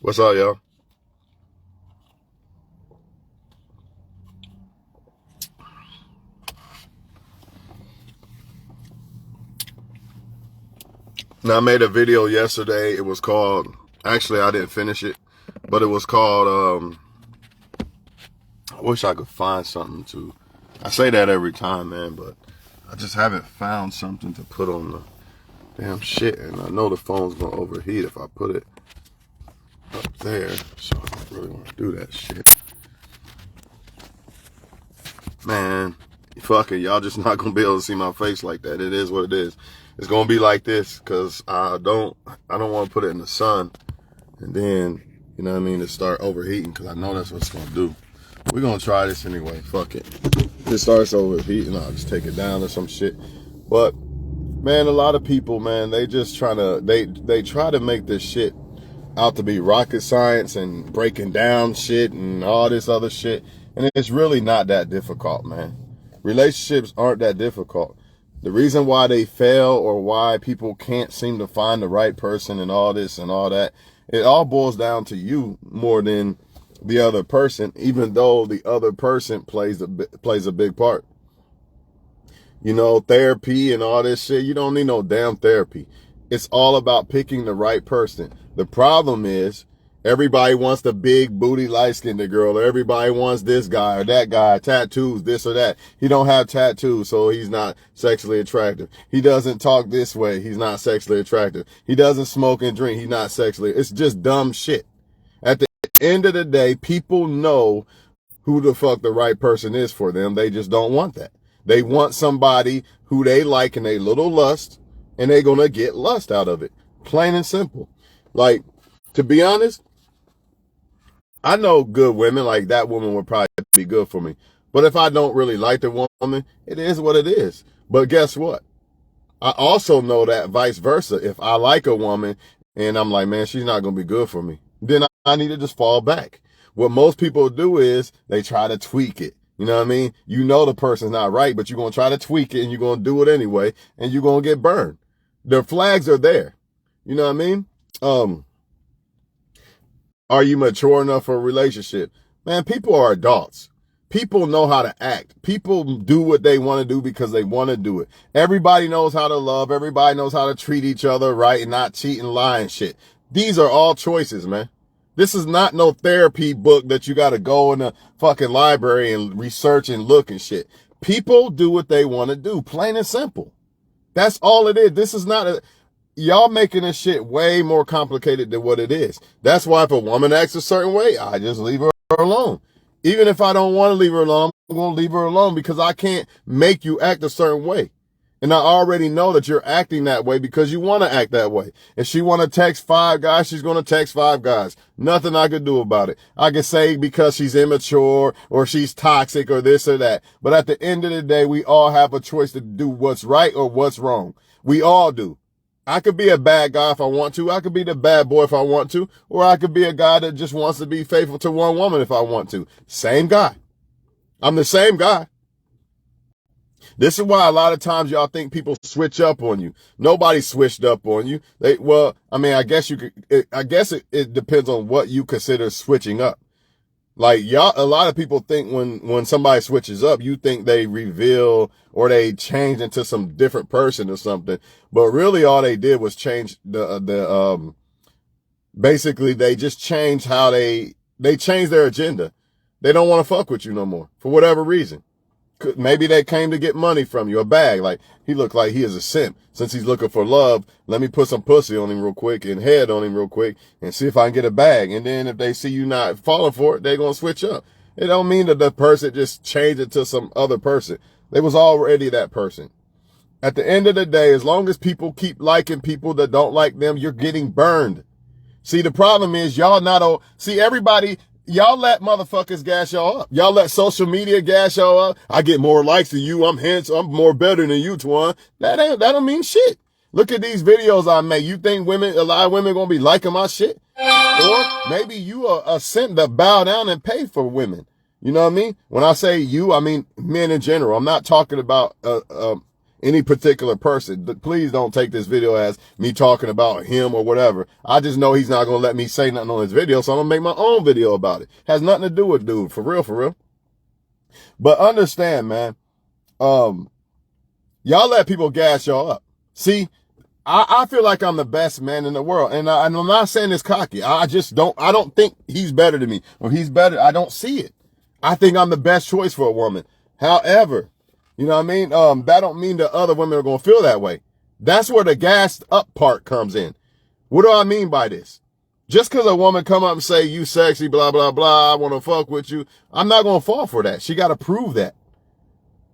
What's up, y'all? Now, I made a video yesterday. It was called, actually, I didn't finish it, but it was called, I wish I could find something to, I say that every time, man, but I just haven't found something to put on the damn shit, and I know the phone's gonna overheat if I put it up there, so I don't really want to do that shit. Man, fuck it, y'all just not gonna be able to see my face like that. It is what it is. It's gonna be like this, cause I don't want to put it in the sun, and then, you know what I mean, to start overheating, cause I know that's what it's gonna do. We're gonna try this anyway, fuck it. If it starts overheating, I'll just take it down or some shit. But, man, a lot of people, man, they just they try to make this shit out to be rocket science and breaking down shit and all this other shit. And it's really not that difficult, man. Relationships aren't that difficult. The reason why they fail or why people can't seem to find the right person and all this and all that, it all boils down to you more than the other person, even though the other person plays a big part. You know, therapy and all this shit, you don't need no damn therapy. It's all about picking the right person. The problem is everybody wants the big booty light-skinned girl, or everybody wants this guy or that guy, tattoos, this or that. He don't have tattoos, so he's not sexually attractive. He doesn't talk this way, he's not sexually attractive. He doesn't smoke and drink, he's not sexually. It's just dumb shit. At the end of the day, people know who the fuck the right person is for them. They just don't want that. They want somebody who they like in a little lust, and they're gonna get lust out of it. Plain and simple. Like, to be honest, I know good women, like that woman would probably be good for me. But if I don't really like the woman, it is what it is. But guess what? I also know that vice versa. If I like a woman and I'm like, man, she's not going to be good for me, then I need to just fall back. What most people do is they try to tweak it. You know what I mean? You know the person's not right, but you're going to try to tweak it and you're going to do it anyway, and you're going to get burned. The flags are there. You know what I mean? Are you mature enough for a relationship? Man, people are adults. People know how to act. People do what they want to do because they want to do it. Everybody knows how to love. Everybody knows how to treat each other right and not cheat and lie and shit. These are all choices, man. This is not no therapy book that you got to go in the fucking library and research and look and shit. People do what they want to do, plain and simple. That's all it is. This is not y'all making this shit way more complicated than what it is. That's why if a woman acts a certain way, I just leave her alone. Even if I don't want to leave her alone, I'm going to leave her alone because I can't make you act a certain way. And I already know that you're acting that way because you want to act that way. If she want to text 5 guys, she's going to text 5 guys. Nothing I could do about it. I could say because she's immature or she's toxic or this or that. But at the end of the day, we all have a choice to do what's right or what's wrong. We all do. I could be a bad guy if I want to. I could be the bad boy if I want to. Or I could be a guy that just wants to be faithful to one woman if I want to. Same guy. I'm the same guy. This is why a lot of times y'all think people switch up on you. Nobody switched up on you. I guess it depends on what you consider switching up. Like y'all, a lot of people think when somebody switches up, you think they reveal or they change into some different person or something. But really all they did was change basically they just changed how they changed their agenda. They don't want to fuck with you no more for whatever reason. Maybe they came to get money from you, a bag. Like, he looked like he is a simp. Since he's looking for love, let me put some pussy on him real quick and head on him real quick and see if I can get a bag. And then if they see you not falling for it, they're going to switch up. It don't mean that the person just changed it to some other person. They was already that person. At the end of the day, as long as people keep liking people that don't like them, you're getting burned. See, the problem is everybody, y'all let motherfuckers gas y'all up. Y'all let social media gas y'all up. I get more likes than you. I'm more better than you, Twan. That don't mean shit. Look at these videos I make. You think a lot of women gonna be liking my shit? Or maybe you are a simp that bow down and pay for women. You know what I mean? When I say you, I mean men in general. I'm not talking about any particular person. Please don't take this video as me talking about him or whatever. I just know he's not going to let me say nothing on his video, so I'm going to make my own video about it. Has nothing to do with dude, for real, for real. But understand, man, y'all let people gas y'all up. See, I feel like I'm the best man in the world. And I'm not saying this cocky. I don't think he's better than me. Or he's better. I don't see it. I think I'm the best choice for a woman. However, you know what I mean? That don't mean that other women are going to feel that way. That's where the gassed up part comes in. What do I mean by this? Just because a woman come up and say, you sexy, blah, blah, blah, I want to fuck with you, I'm not going to fall for that. She got to prove that.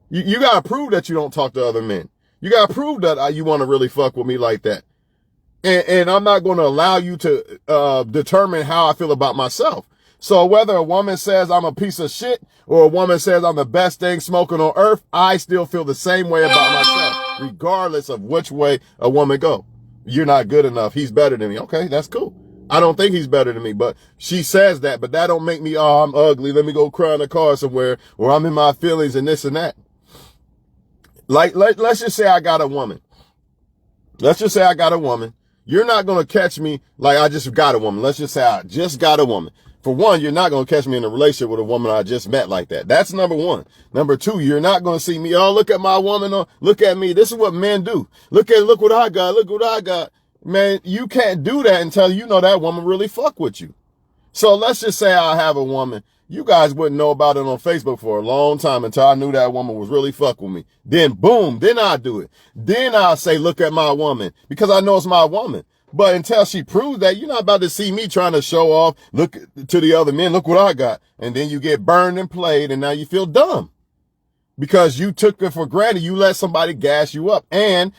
You got to prove that you don't talk to other men. You got to prove that you want to really fuck with me like that. And I'm not going to allow you to determine how I feel about myself. So whether a woman says I'm a piece of shit or a woman says I'm the best thing smoking on earth, I still feel the same way about myself, regardless of which way a woman go. You're not good enough. He's better than me. Okay, that's cool. I don't think he's better than me, but she says that, but that don't make me, oh, I'm ugly. Let me go cry in the car somewhere, or I'm in my feelings and this and that. Let's just say I got a woman. Let's just say I got a woman. You're not going to catch me like I just got a woman. Let's just say I just got a woman. For one, you're not going to catch me in a relationship with a woman I just met like that. That's number one. Number two, you're not going to see me, oh, look at my woman. Oh, look at me. This is what men do. Look what I got. Look what I got. Man, you can't do that until you know that woman really fuck with you. So let's just say I have a woman. You guys wouldn't know about it on Facebook for a long time until I knew that woman was really fuck with me. Then boom, then I do it. Then I'll say, look at my woman, because I know it's my woman. But until she proves that, you're not about to see me trying to show off, look to the other men, look what I got. And then you get burned and played, and now you feel dumb. Because you took it for granted. You let somebody gas you up. And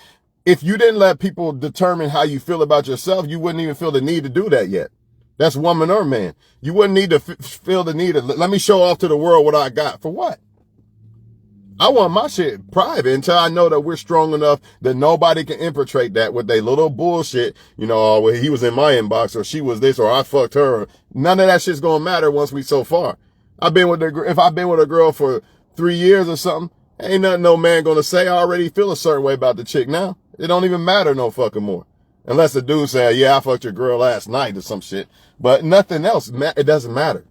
if you didn't let people determine how you feel about yourself, you wouldn't even feel the need to do that yet. That's woman or man. You wouldn't need to feel the need to, let me show off to the world what I got. For what? I want my shit private until I know that we're strong enough that nobody can infiltrate that with their little bullshit. You know, oh, well, he was in my inbox, or she was this, or I fucked her. None of that shit's gonna matter once we so far. If I've been with a girl for 3 years or something, ain't nothing no man gonna say. I already feel a certain way about the chick now. It don't even matter no fucking more. Unless the dude say, yeah, I fucked your girl last night or some shit. But nothing else, it doesn't matter.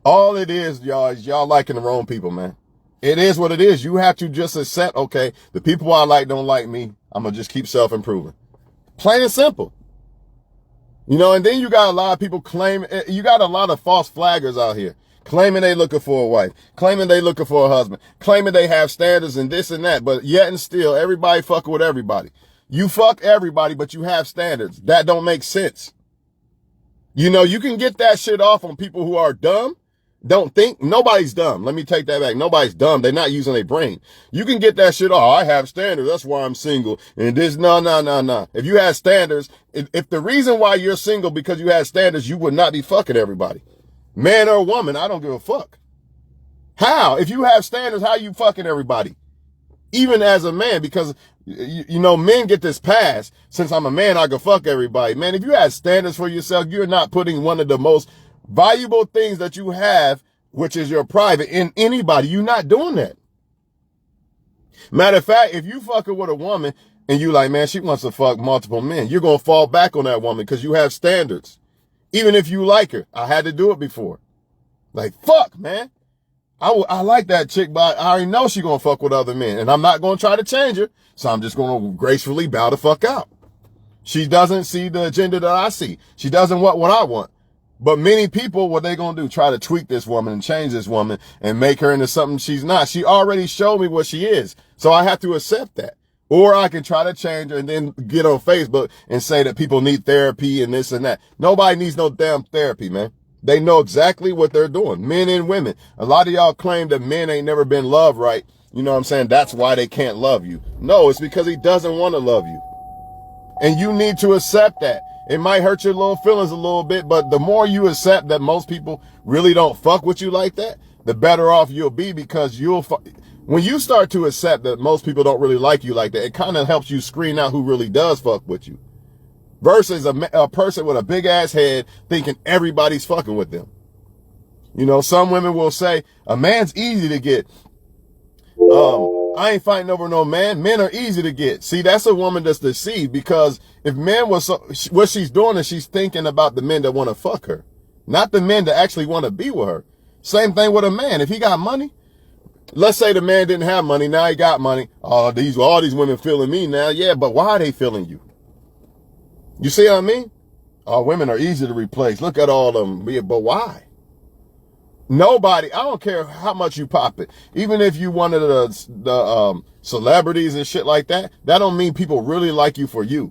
All it is, y'all, is y'all liking the wrong people, man. It is what it is. You have to just accept, okay, the people I like don't like me. I'm going to just keep self-improving. Plain and simple. You know, and then you got a lot of people you got a lot of false flaggers out here. Claiming they looking for a wife. Claiming they looking for a husband. Claiming they have standards and this and that. But yet and still, everybody fucking with everybody. You fuck everybody, but you have standards. That don't make sense. You know, you can get that shit off on people who are dumb. Don't think. Nobody's dumb. Let me take that back. Nobody's dumb. They're not using their brain. You can get that shit off. I have standards. That's why I'm single. And this, no. If you had standards, if the reason why you're single because you had standards, you would not be fucking everybody. Man or woman, I don't give a fuck. How? If you have standards, how you fucking everybody? Even as a man, because, you know, men get this pass. Since I'm a man, I can fuck everybody. Man, if you have standards for yourself, you're not putting one of the most valuable things that you have, which is your private, in anybody. You're not doing that. Matter of fact, if you fucking with a woman and you like, man, she wants to fuck multiple men, you're going to fall back on that woman because you have standards. Even if you like her. I had to do it before. Like, fuck, man. I like that chick, but I already know she going to fuck with other men. And I'm not going to try to change her. So I'm just going to gracefully bow the fuck out. She doesn't see the agenda that I see. She doesn't want what I want. But many people, what they going to do? Try to tweak this woman and change this woman and make her into something she's not. She already showed me what she is. So I have to accept that. Or I can try to change her and then get on Facebook and say that people need therapy and this and that. Nobody needs no damn therapy, man. They know exactly what they're doing, men and women. A lot of y'all claim that men ain't never been loved right. You know what I'm saying? That's why they can't love you. No, it's because he doesn't want to love you. And you need to accept that. It might hurt your little feelings a little bit, but the more you accept that most people really don't fuck with you like that, the better off you'll be, because when you start to accept that most people don't really like you like that, it kind of helps you screen out who really does fuck with you. Versus a person with a big ass head thinking everybody's fucking with them. You know, some women will say a man's easy to get. I ain't fighting over no man. Men are easy to get. See, that's a woman that's deceived, because if men was what she's doing is she's thinking about the men that want to fuck her, not the men that actually want to be with her. Same thing with a man. If he got money, let's say the man didn't have money, now he got money. Oh, all these women feeling me now. Yeah, but why are they feeling you? You see what I mean? Women are easy to replace. Look at all of them. Yeah, but why? Nobody, I don't care how much you pop it. Even if you one of the celebrities and shit like that, that don't mean people really like you for you.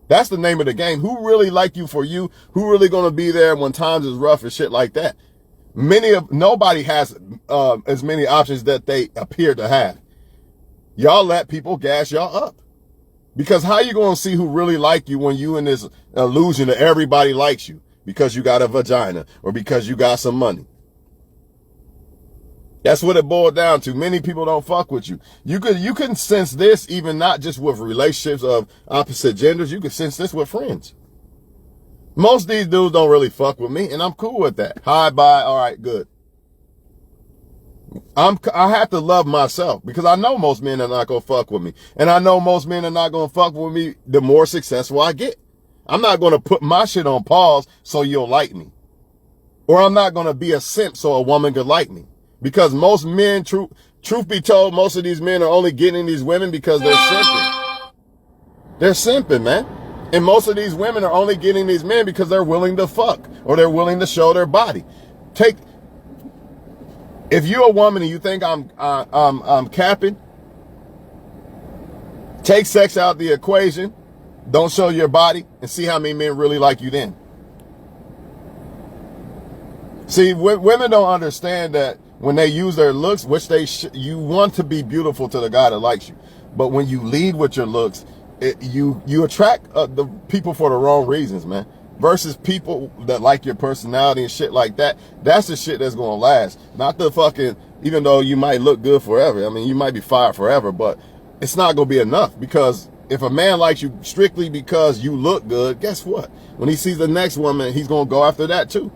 That's the name of the game. Who really like you for you? Who really gonna be there when times is rough and shit like that? Nobody has as many options that they appear to have. Y'all let people gas y'all up. Because how you gonna see who really like you when you in this illusion that everybody likes you because you got a vagina or because you got some money? That's what it boiled down to. Many people don't fuck with you. You can sense this even not just with relationships of opposite genders. You can sense this with friends. Most of these dudes don't really fuck with me, and I'm cool with that. Hi, bye, all right, good. I have to love myself because I know most men are not gonna fuck with me, and I know most men are not gonna fuck with me the more successful I get. I'm not gonna put my shit on pause so you'll like me, or I'm not gonna be a simp so a woman could like me. Because most men, truth be told, most of these men are only getting these women because they're simping. They're simping, man. And most of these women are only getting these men because they're willing to fuck or they're willing to show their body. If you're a woman and you think I'm capping, take sex out the equation, don't show your body, and see how many men really like you then. See, women don't understand that when they use their looks, which you want to be beautiful to the guy that likes you. But when you lead with your looks, you attract the people for the wrong reasons, man. Versus people that like your personality and shit like that. That's the shit that's going to last. Not the fucking, even though you might look good forever. I mean, you might be fired forever, but it's not going to be enough. Because if a man likes you strictly because you look good, guess what? When he sees the next woman, he's going to go after that too.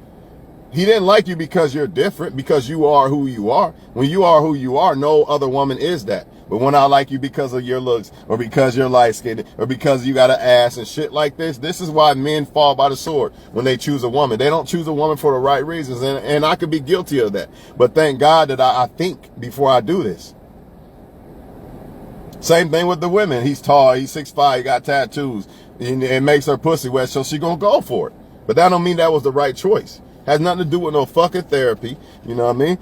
He didn't like you because you're different, because you are who you are. When you are who you are, no other woman is that. But when I like you because of your looks, or because you're light-skinned, or because you got an ass and shit like this is why men fall by the sword when they choose a woman. They don't choose a woman for the right reasons, and I could be guilty of that. But thank God that I think before I do this. Same thing with the women. He's tall, he's 6'5", he got tattoos, and it makes her pussy wet, so she gonna go for it. But that don't mean that was the right choice. Has nothing to do with no fucking therapy. You know what I mean?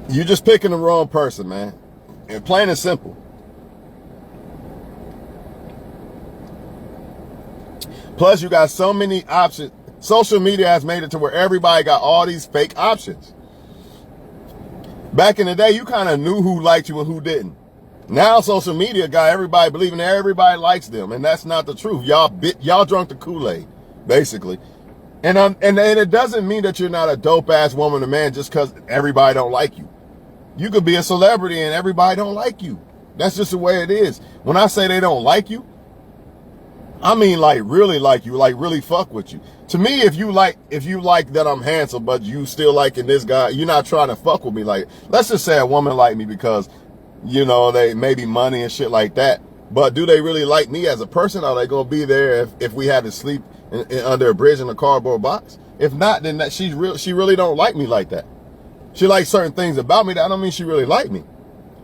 You're just picking the wrong person, man. And plain and simple. Plus, you got so many options. Social media has made it to where everybody got all these fake options. Back in the day, you kind of knew who liked you and who didn't. Now, social media got everybody believing everybody likes them. And that's not the truth. Y'all drunk the Kool-Aid, basically. And it doesn't mean that you're not a dope ass woman or man just because everybody don't like you. You could be a celebrity and everybody don't like you. That's just the way it is. When I say they don't like you, I mean like really like you, like really fuck with you. To me, if you like that I'm handsome, but you still liking this guy, you're not trying to fuck with me. Like, let's just say a woman like me because, you know, they maybe money and shit like that. But do they really like me as a person? Are they gonna be there if we had to sleep under a bridge in a cardboard box? If not, then she really don't like me like that. She likes certain things about me. That don't mean she really like me.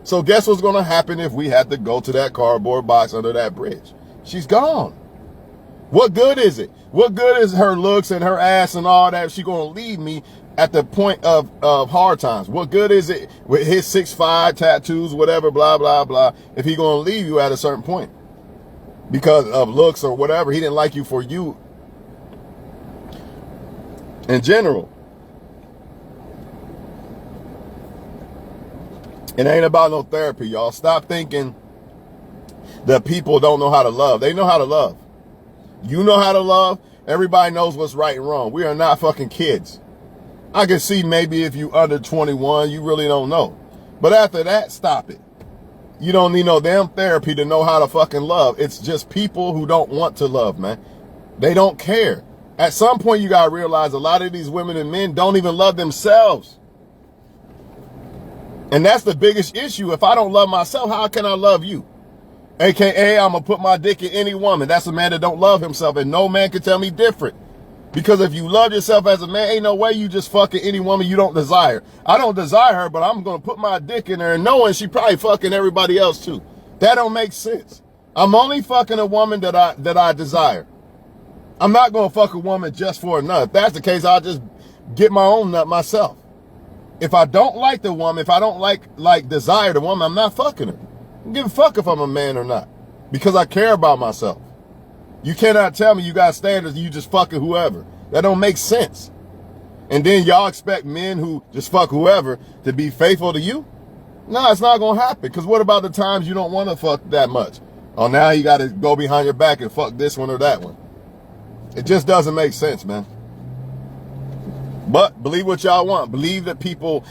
So guess what's gonna happen if we had to go to that cardboard box under that bridge? She's gone. What good is it? What good is her looks and her ass and all that if she gonna leave me at the point of hard times? What good is it with his 6'5", tattoos, whatever, blah, blah, blah, if he gonna leave you at a certain point? Because of looks or whatever, he didn't like you for you in general. It ain't about no therapy, y'all. Stop thinking that people don't know how to love. They know how to love. You know how to love. Everybody knows what's right and wrong. We are not fucking kids. I can see maybe if you under 21, you really don't know. But after that, stop it. You don't need no damn therapy to know how to fucking love. It's just people who don't want to love, man. They don't care. At some point, you got to realize a lot of these women and men don't even love themselves. And that's the biggest issue. If I don't love myself, how can I love you? AKA, I'm going to put my dick in any woman. That's a man that don't love himself, and no man can tell me different. Because if you love yourself as a man, ain't no way you just fucking any woman you don't desire. I don't desire her, but I'm going to put my dick in her and knowing she probably fucking everybody else too. That don't make sense. I'm only fucking a woman that I desire. I'm not going to fuck a woman just for a nut. If that's the case, I'll just get my own nut myself. If I don't like the woman, if I don't like desire the woman, I'm not fucking her. I don't give a fuck if I'm a man or not. Because I care about myself. You cannot tell me you got standards and you just fucking whoever. That don't make sense. And then y'all expect men who just fuck whoever to be faithful to you? No, it's not going to happen. Because what about the times you don't want to fuck that much? Oh, now you got to go behind your back and fuck this one or that one. It just doesn't make sense, man. But believe what y'all want. Believe that people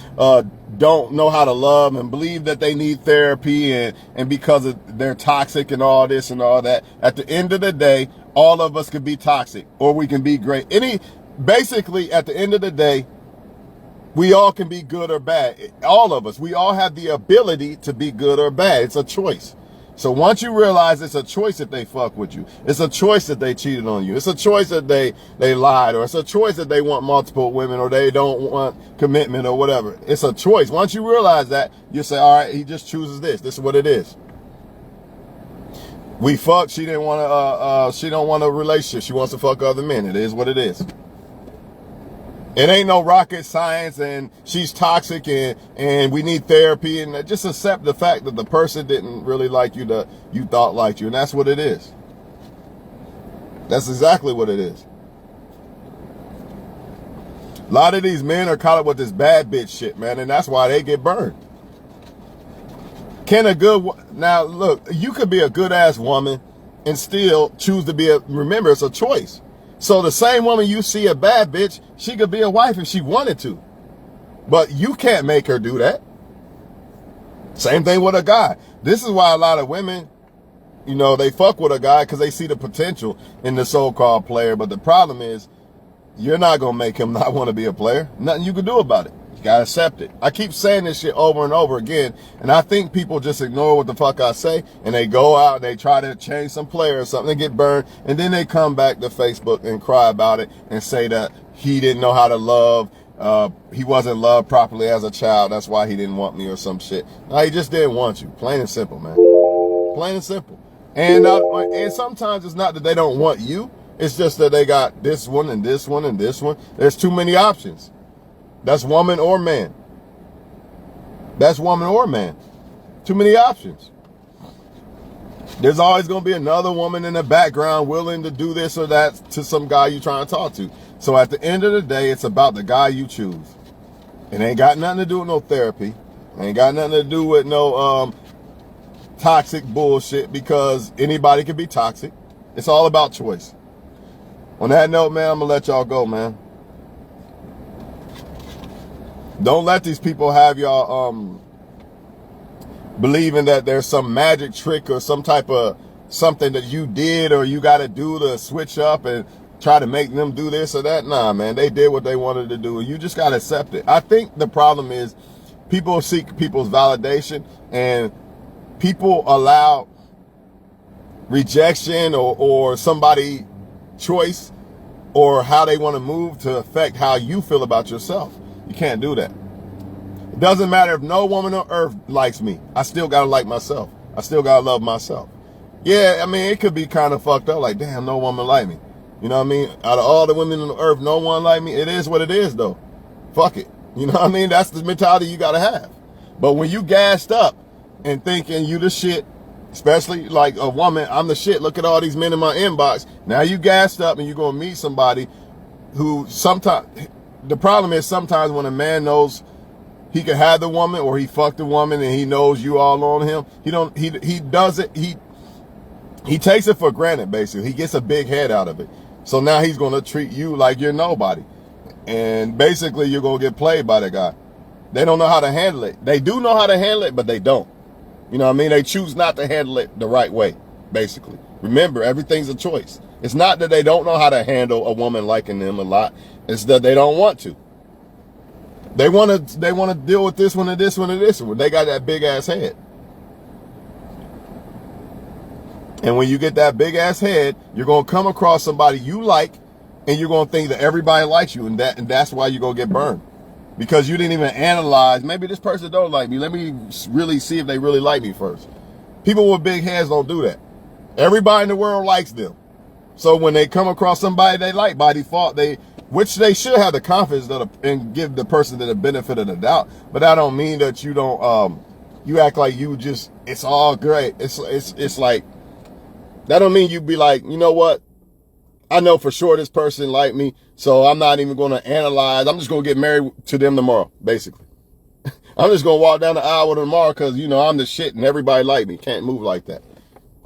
don't know how to love, and believe that they need therapy, and because they're toxic and all this and all that. At the end of the day, all of us can be toxic or we can be great. Basically, at the end of the day, we all can be good or bad. All of us. We all have the ability to be good or bad. It's a choice. So once you realize it's a choice that they fuck with you, it's a choice that they cheated on you, it's a choice that they lied, or it's a choice that they want multiple women, or they don't want commitment or whatever. It's a choice. Once you realize that, you say, all right, he just chooses this. This is what it is. We fuck. She didn't want she don't want a relationship. She wants to fuck other men. It is what it is. It ain't no rocket science, and she's toxic, and we need therapy, and just accept the fact that the person didn't really like you that you thought liked you, and that's what it is. That's exactly what it is. A lot of these men are caught up with this bad bitch shit, man, and that's why they get burned. Now look, you could be a good ass woman and still choose to be remember, it's a choice. So the same woman you see a bad bitch, she could be a wife if she wanted to. But you can't make her do that. Same thing with a guy. This is why a lot of women, they fuck with a guy because they see the potential in the so-called player. But the problem is, you're not going to make him not want to be a player. Nothing you can do about it. You got to accept it. I keep saying this shit over and over again, and I think people just ignore what the fuck I say, and they go out and they try to change some player or something and get burned, and then they come back to Facebook and cry about it and say that he didn't know how to love, he wasn't loved properly as a child, that's why he didn't want me or some shit. No, he just didn't want you. Plain and simple, man. Plain and simple. And sometimes it's not that they don't want you, it's just that they got this one and this one and this one. There's too many options. That's woman or man. That's woman or man. Too many options. There's always going to be another woman in the background willing to do this or that to some guy you're trying to talk to. So at the end of the day, it's about the guy you choose. It ain't got nothing to do with no therapy. It ain't got nothing to do with no toxic bullshit, because anybody can be toxic. It's all about choice. On that note, man, I'm going to let y'all go, man. Don't let these people have y'all believing that there's some magic trick or some type of something that you did or you got to do to switch up and try to make them do this or that. Nah, man, they did what they wanted to do. You just got to accept it. I think the problem is people seek people's validation, and people allow rejection or somebody choice or how they want to move to affect how you feel about yourself. You can't do that. It doesn't matter if no woman on earth likes me. I still got to like myself. I still got to love myself. Yeah, I mean, it could be kind of fucked up. Like, damn, no woman like me. You know what I mean? Out of all the women on earth, no one like me. It is what it is, though. Fuck it. You know what I mean? That's the mentality you got to have. But when you gassed up and thinking you the shit, especially like a woman, I'm the shit. Look at all these men in my inbox. Now you gassed up and you're going to meet somebody who sometimes... The problem is sometimes when a man knows he can have the woman or he fucked the woman and he knows you all on him, he takes it for granted, basically. He gets a big head out of it. So now he's going to treat you like you're nobody. And basically you're going to get played by the guy. They don't know how to handle it. They do know how to handle it, but they don't. You know what I mean? They choose not to handle it the right way, basically. Remember, everything's a choice. It's not that they don't know how to handle a woman liking them a lot. It's that they don't want to. They want to deal with this one and this one and this one. They got that big ass head. And when you get that big ass head, you're going to come across somebody you like, and you're going to think that everybody likes you, and that's why you're going to get burned. Because you didn't even analyze, maybe this person don't like me. Let me really see if they really like me first. People with big heads don't do that. Everybody in the world likes them. So when they come across somebody they like, by default, which they should have the confidence and give the person the benefit of the doubt. But that don't mean that you don't, you act like you just, it's all great. It's like, that don't mean you be like, you know what? I know for sure this person like me, so I'm not even going to analyze. I'm just going to get married to them tomorrow, basically. I'm just going to walk down the aisle with them tomorrow because, you know, I'm the shit and everybody like me. Can't move like that.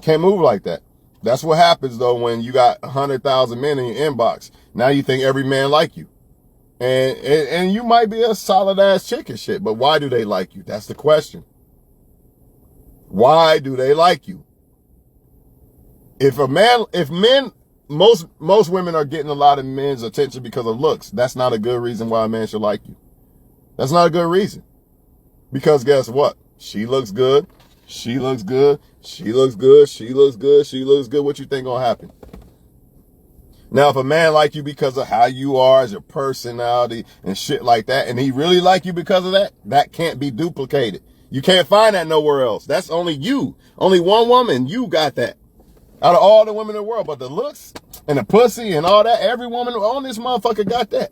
Can't move like that. That's what happens, though, when you got 100,000 men in your inbox. Now you think every man like you. And you might be a solid-ass chick and shit, but why do they like you? That's the question. Why do they like you? Most women are getting a lot of men's attention because of looks. That's not a good reason why a man should like you. That's not a good reason. Because guess what? She looks good. She looks good. She looks good. She looks good. She looks good. What you think gonna happen? Now, if a man like you because of how you are as your personality and shit like that, and he really like you because of that, that can't be duplicated. You can't find that nowhere else. That's only you. Only one woman. You got that. Out of all the women in the world, but the looks and the pussy and all that, every woman on this motherfucker got that.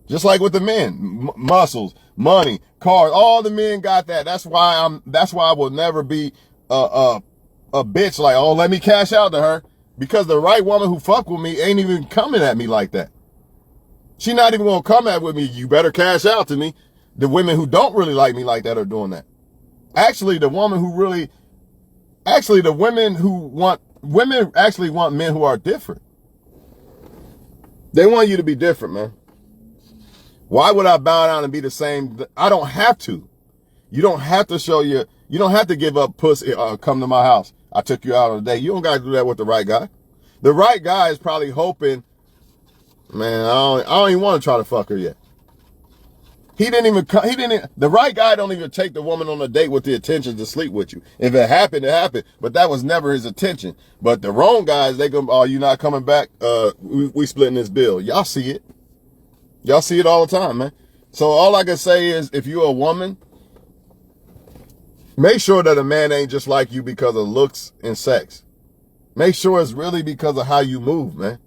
Just like with the men, muscles, money, cars, all the men got that. That's why I will never be a bitch like, oh, let me cash out to her, because the right woman who fuck with me ain't even coming at me like that. She not even gonna come at with me. You better cash out to me. The women who don't really like me like that are doing that. Actually, women actually want men who are different. They want you to be different, man. Why would I bow down and be the same? I don't have to. You don't have to you don't have to give up pussy, come to my house. I took you out on a date. You don't got to do that with the right guy. The right guy is probably hoping, man, I don't even want to try to fuck her yet. The right guy don't even take the woman on a date with the intention to sleep with you. If it happened, it happened. But that was never his intention. But the wrong guys, they go, oh, you not coming back? We splitting this bill. Y'all see it. Y'all see it all the time, man. So all I can say is, if you're a woman, make sure that a man ain't just like you because of looks and sex. Make sure it's really because of how you move, man.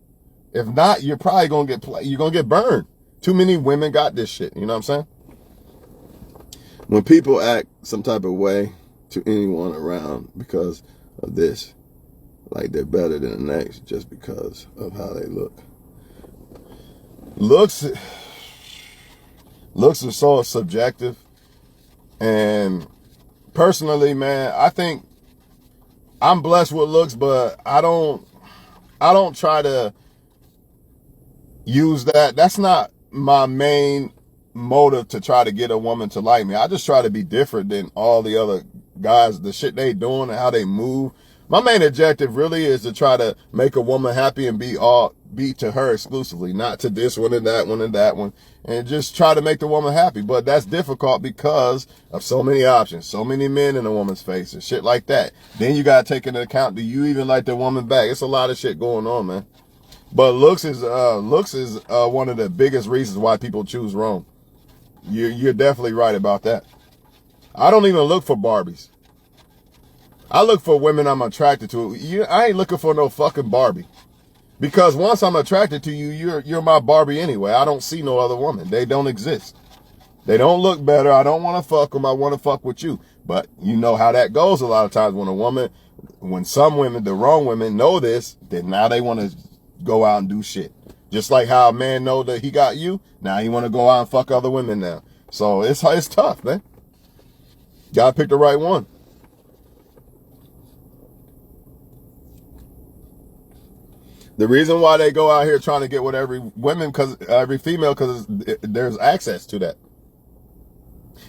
If not, you're probably going to get burned. Too many women got this shit. You know what I'm saying? When people act some type of way to anyone around because of this, like they're better than the next just because of how they look. Looks are so subjective. And personally, man, I think I'm blessed with looks, but I don't try to use that. That's not my main motive to try to get a woman to like me. I just try to be different than all the other guys, the shit they doing and how they move. My main objective really is to try to make a woman happy and be to her exclusively, not to this one and that one and that one, and just try to make the woman happy. But that's difficult because of so many options, so many men in a woman's face and shit like that. Then you got to take into account, do you even like the woman back? It's a lot of shit going on, man. But looks is one of the biggest reasons why people choose wrong. You're definitely right about that. I don't even look for Barbies. I look for women I'm attracted to. I ain't looking for no fucking Barbie. Because once I'm attracted to you, you're my Barbie anyway. I don't see no other woman. They don't exist. They don't look better. I don't want to fuck them. I want to fuck with you. But you know how that goes a lot of times when some women, the wrong women, know this, then now they want to go out and do shit. Just like how a man know that he got you, now he want to go out and fuck other women now. So it's tough, man. Gotta pick the right one. The reason why they go out here trying to get with every female, because there's access to that.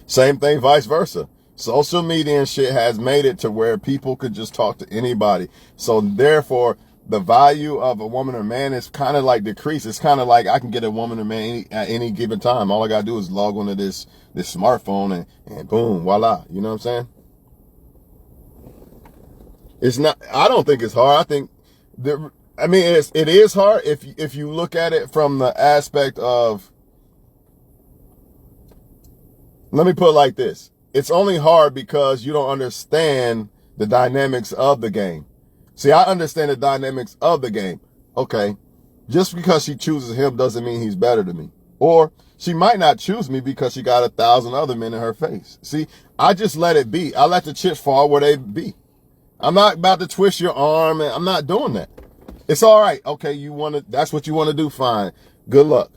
Same thing, vice versa. Social media and shit has made it to where people could just talk to anybody. So therefore, the value of a woman or man is kind of like decreased. It's kind of like I can get a woman or man at any given time. All I gotta do is log onto this smartphone and boom, voila. You know what I'm saying? It's not. I don't think it's hard. I think it is hard if you look at it from the aspect of. Let me put it like this. It's only hard because you don't understand the dynamics of the game. See, I understand the dynamics of the game. Okay, just because she chooses him doesn't mean he's better than me. Or she might not choose me because she got 1,000 other men in her face. See, I just let it be. I let the chips fall where they be. I'm not about to twist your arm, and I'm not doing that. It's all right. Okay, that's what you want to do, fine. Good luck.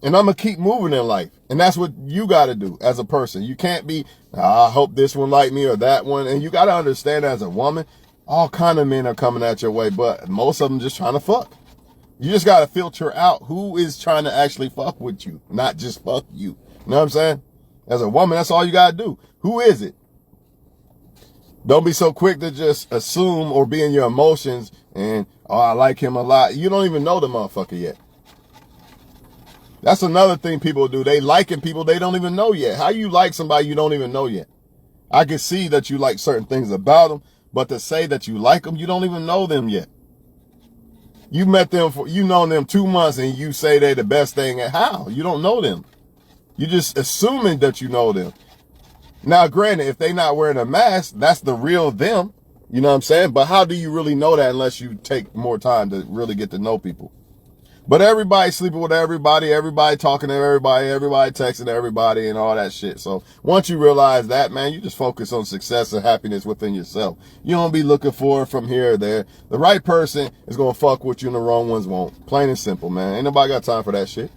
And I'm going to keep moving in life. And that's what you got to do as a person. You can't be, I hope this one like me or that one. And you got to understand as a woman, all kind of men are coming at your way, but most of them just trying to fuck. You just got to filter out who is trying to actually fuck with you, not just fuck you. You know what I'm saying? As a woman, that's all you got to do. Who is it? Don't be so quick to just assume or be in your emotions and, oh, I like him a lot. You don't even know the motherfucker yet. That's another thing people do. They liking people they don't even know yet. How you like somebody you don't even know yet? I can see that you like certain things about them, but to say that you like them, you don't even know them yet. You met them you known them 2 months and you say they're the best thing. How? You don't know them. You're just assuming that you know them. Now, granted, if they not wearing a mask, that's the real them. You know what I'm saying? But how do you really know that unless you take more time to really get to know people? But everybody sleeping with everybody talking to everybody texting everybody and all that shit. So once you realize that, man, you just focus on success and happiness within yourself. You don't be looking for it from here or there. The right person is going to fuck with you and the wrong ones won't. Plain and simple, man. Ain't nobody got time for that shit.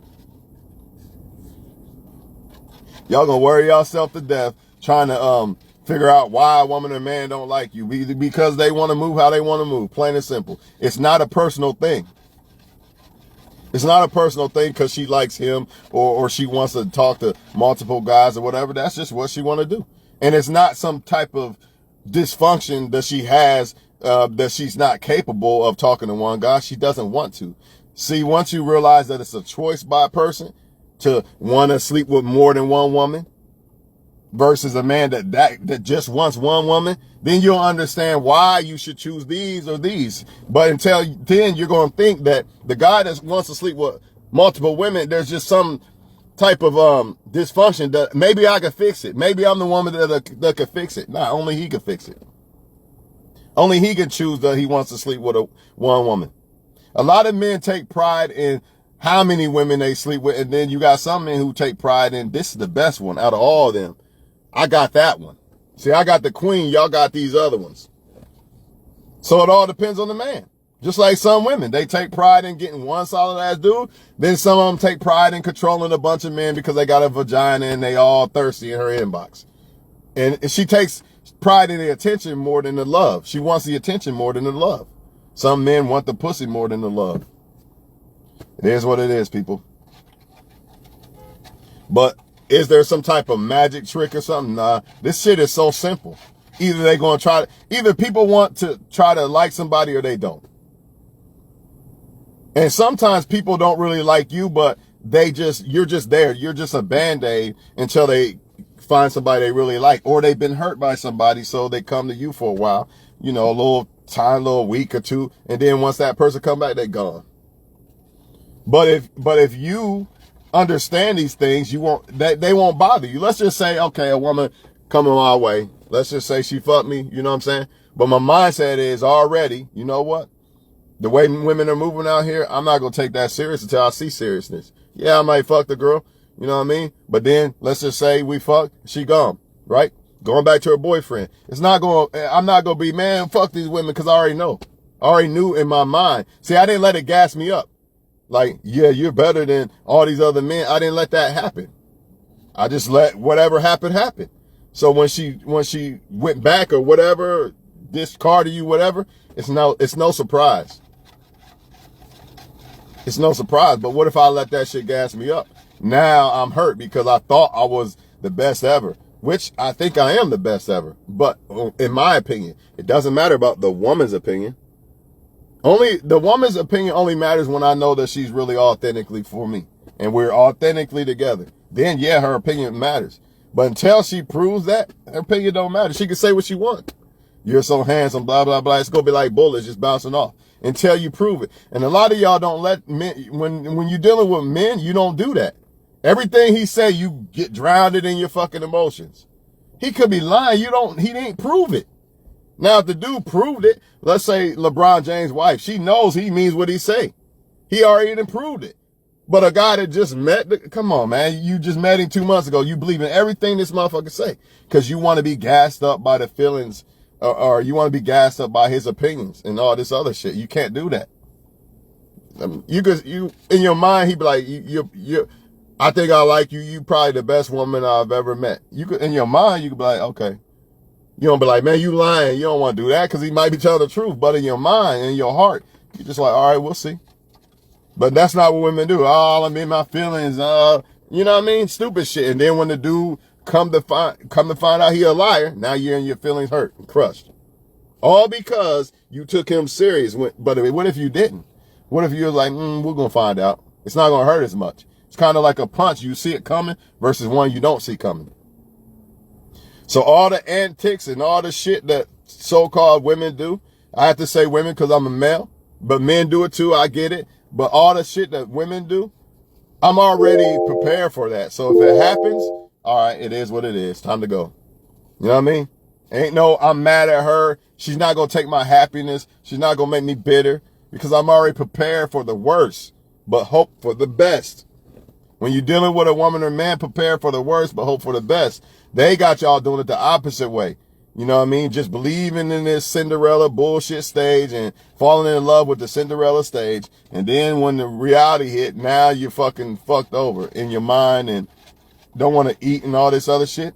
Y'all going to worry yourself to death trying to figure out why a woman or man don't like you. Because they want to move how they want to move. Plain and simple. It's not a personal thing. It's not a personal thing because she likes him or she wants to talk to multiple guys or whatever. That's just what she want to do. And it's not some type of dysfunction that she has that she's not capable of talking to one guy. She doesn't want to. See, once you realize that it's a choice by a person to want to sleep with more than one woman versus a man that just wants one woman, then you'll understand why you should choose these or these. But until then, you're going to think that the guy that wants to sleep with multiple women, there's just some type of dysfunction that maybe I could fix it. Maybe I'm the woman that could fix it. Nah, only he could fix it. Only he can choose that he wants to sleep with one woman. A lot of men take pride in how many women they sleep with, and then you got some men who take pride in this is the best one out of all of them. I got that one. See, I got the queen. Y'all got these other ones. So it all depends on the man. Just like some women, they take pride in getting one solid ass dude. Then some of them take pride in controlling a bunch of men because they got a vagina and they all thirsty in her inbox. And she takes pride in the attention more than the love. She wants the attention more than the love. Some men want the pussy more than the love. It is what it is, people. But is there some type of magic trick or something? Nah, this shit is so simple. Either people want to try to like somebody or they don't. And sometimes people don't really like you, but you're just there. You're just a Band-Aid until they find somebody they really like, or they've been hurt by somebody, so they come to you for a while, a little week or two, and then once that person come back, they're gone. But if you understand these things, they won't bother you. Let's just say, okay, a woman coming my way. Let's just say she fucked me, you know what I'm saying? But my mindset is already, you know what? The way women are moving out here, I'm not going to take that serious until I see seriousness. Yeah, I might fuck the girl, you know what I mean? But then let's just say we fuck, she gone, right? Going back to her boyfriend. I'm not going to be, man, fuck these women because I already know. I already knew in my mind. See, I didn't let it gas me up. Like, yeah, you're better than all these other men. I didn't let that happen. I just let whatever happened, happen. So when she went back or whatever, discarded you, whatever, it's no surprise. It's no surprise. But what if I let that shit gas me up? Now I'm hurt because I thought I was the best ever, which I think I am the best ever. But in my opinion, it doesn't matter about the woman's opinion. Only the woman's opinion only matters when I know that she's really authentically for me and we're authentically together. Then yeah, her opinion matters. But until she proves that, her opinion don't matter. She can say what she wants. You're so handsome, blah, blah, blah. It's going to be like bullets just bouncing off until you prove it. And a lot of y'all don't let men, when you're dealing with men, you don't do that. Everything he say, you get drowned in your fucking emotions. He could be lying. He didn't prove it. Now, if the dude proved it, let's say LeBron James' wife, she knows he means what he say. He already done proved it. But a guy that just met, come on, man, you just met him 2 months ago. You believe in everything this motherfucker say because you want to be gassed up by the feelings or you want to be gassed up by his opinions and all this other shit. You can't do that. You in your mind, he'd be like, I think I like you. You probably the best woman I've ever met. In your mind, you could be like, okay. You don't be like, man, you lying. You don't want to do that because he might be telling the truth. But in your mind, in your heart, you're just like, all right, we'll see. But that's not what women do. Oh, I'm in my feelings. You know what I mean? Stupid shit. And then when the dude come to find out he a liar, now you're in your feelings hurt and crushed. All because you took him serious. But what if you didn't? What if you was like, we're going to find out. It's not going to hurt as much. It's kind of like a punch. You see it coming versus one you don't see coming. So all the antics and all the shit that so-called women do, I have to say women because I'm a male, but men do it too. I get it. But all the shit that women do, I'm already prepared for that. So if it happens, all right, it is what it is. Time to go. You know what I mean? Ain't no, I'm mad at her. She's not going to take my happiness. She's not going to make me bitter because I'm already prepared for the worst, but hope for the best. When you're dealing with a woman or man, prepare for the worst, but hope for the best. They got y'all doing it the opposite way. You know what I mean? Just believing in this Cinderella bullshit stage and falling in love with the Cinderella stage. And then when the reality hit, now you're fucking fucked over in your mind and don't want to eat and all this other shit.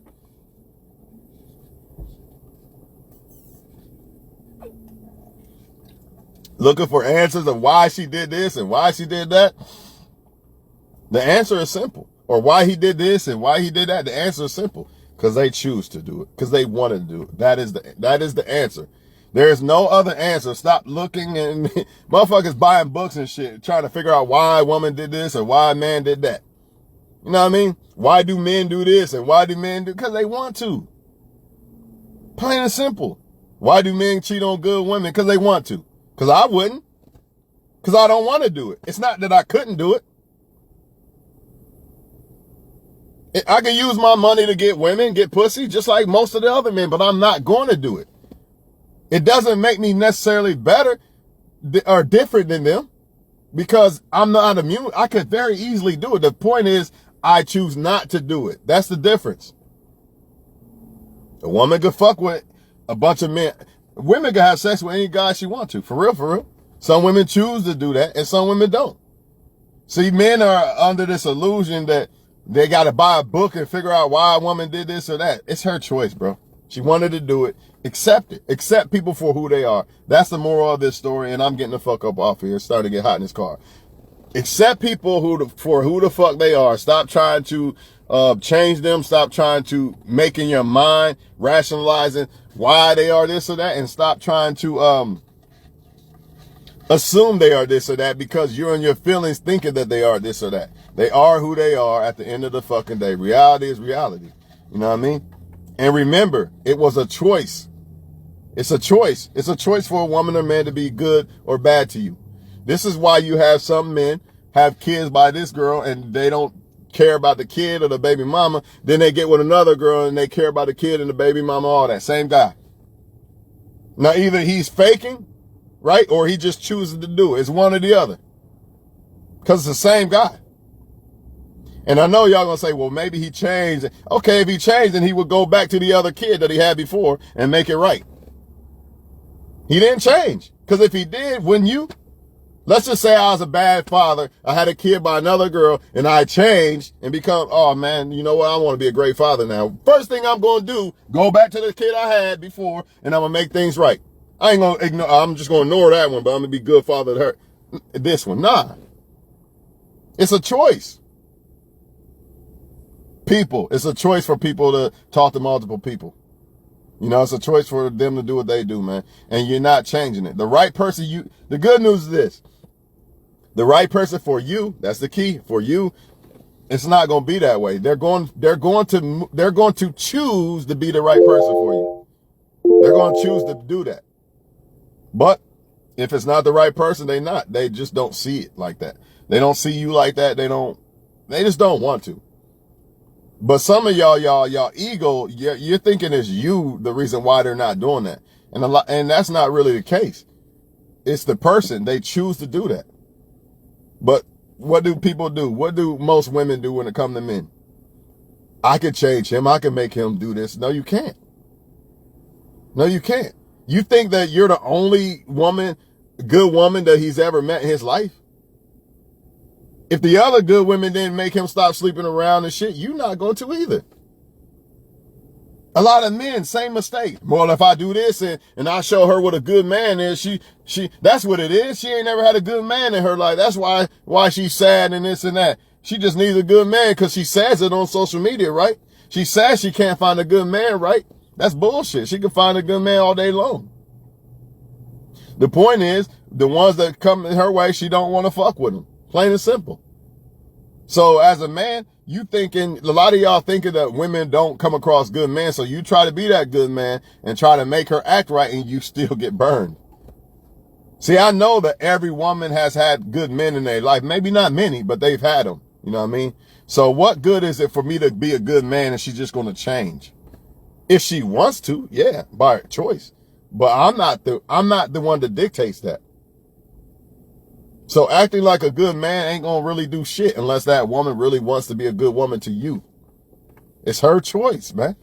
Looking for answers of why she did this and why she did that. The answer is simple. Or why he did this and why he did that. The answer is simple. Because they choose to do it. Because they want to do it. That is the answer. There is no other answer. Stop looking and motherfuckers buying books and shit, trying to figure out why a woman did this or why a man did that. You know what I mean? Why do men do this and why do men do? Because they want to. Plain and simple. Why do men cheat on good women? Because they want to. Because I wouldn't. Because I don't want to do it. It's not that I couldn't do it. I can use my money to get women, get pussy, just like most of the other men, but I'm not going to do it. It doesn't make me necessarily better or different than them because I'm not immune. I could very easily do it. The point is, I choose not to do it. That's the difference. A woman could fuck with a bunch of men. Women can have sex with any guy she wants to. For real, for real. Some women choose to do that and some women don't. See, men are under this illusion that they got to buy a book and figure out why a woman did this or that. It's her choice, bro. She wanted to do it. Accept it. Accept people for who they are. That's the moral of this story, and I'm getting the fuck up off here. It's starting to get hot in this car. Accept people for who the fuck they are. Stop trying to change them. Stop trying to make in your mind, rationalizing why they are this or that, and stop trying to assume they are this or that because you're in your feelings thinking that they are this or that. They are who they are at the end of the fucking day. Reality is reality. You know what I mean? And remember, it was a choice. It's a choice. It's a choice for a woman or man to be good or bad to you. This is why you have some men have kids by this girl and they don't care about the kid or the baby mama. Then they get with another girl and they care about the kid and the baby mama, all that. Same guy. Now, either he's faking, right? Or he just chooses to do it. It's one or the other. Because it's the same guy. And I know y'all gonna say, well, maybe he changed. Okay, if he changed, then he would go back to the other kid that he had before and make it right. He didn't change. Because if he did, wouldn't you? Let's just say I was a bad father. I had a kid by another girl and I changed and become, oh man, you know what? I want to be a great father now. First thing I'm going to do, go back to the kid I had before and I'm going to make things right. I ain't going to ignore, I'm just going to ignore that one, but I'm going to be a good father to her. This one, nah. It's a choice. People, it's a choice for people to talk to multiple people. You know, it's a choice for them to do what they do, man. And you're not changing it. The right person, the good news is this. The right person for you, that's the key. For you, it's not going to be that way. They're going to choose to be the right person for you. They're going to choose to do that. But if it's not the right person, they're not. They just don't see it like that. They don't see you like that. They just don't want to. But some of y'all ego, you're thinking it's you the reason why they're not doing that. And that's not really the case. It's the person. They choose to do that. But what do people do? What do most women do when it comes to men? I could change him. I can make him do this. No, you can't. No, you can't. You think that you're the only good woman that he's ever met in his life? If the other good women didn't make him stop sleeping around and shit, you're not going to either. A lot of men, same mistake. Well, if I do this and I show her what a good man is, that's what it is. She ain't never had a good man in her life. That's why she's sad and this and that. She just needs a good man because she says it on social media, right? She says she can't find a good man, right? That's bullshit. She can find a good man all day long. The point is, the ones that come in her way, she don't want to fuck with them. Plain and simple. So as a man, a lot of y'all thinking that women don't come across good men. So you try to be that good man and try to make her act right and you still get burned. See, I know that every woman has had good men in their life. Maybe not many, but they've had them. You know what I mean? So what good is it for me to be a good man and she's just going to change? If she wants to, yeah, by choice. But I'm not the one that dictates that. So acting like a good man ain't gonna really do shit unless that woman really wants to be a good woman to you. It's her choice, man.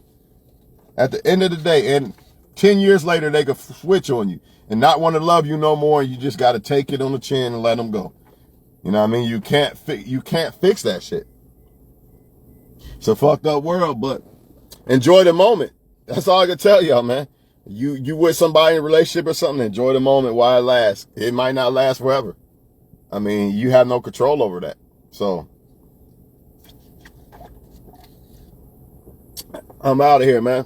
At the end of the day, and 10 years later, they could switch on you and not want to love you no more. And you just got to take it on the chin and let them go. You know what I mean? You can't fix that shit. It's a fucked up world, but enjoy the moment. That's all I can tell y'all, man. You with somebody in a relationship or something, enjoy the moment while it lasts. It might not last forever. I mean, you have no control over that. So, I'm out of here, man.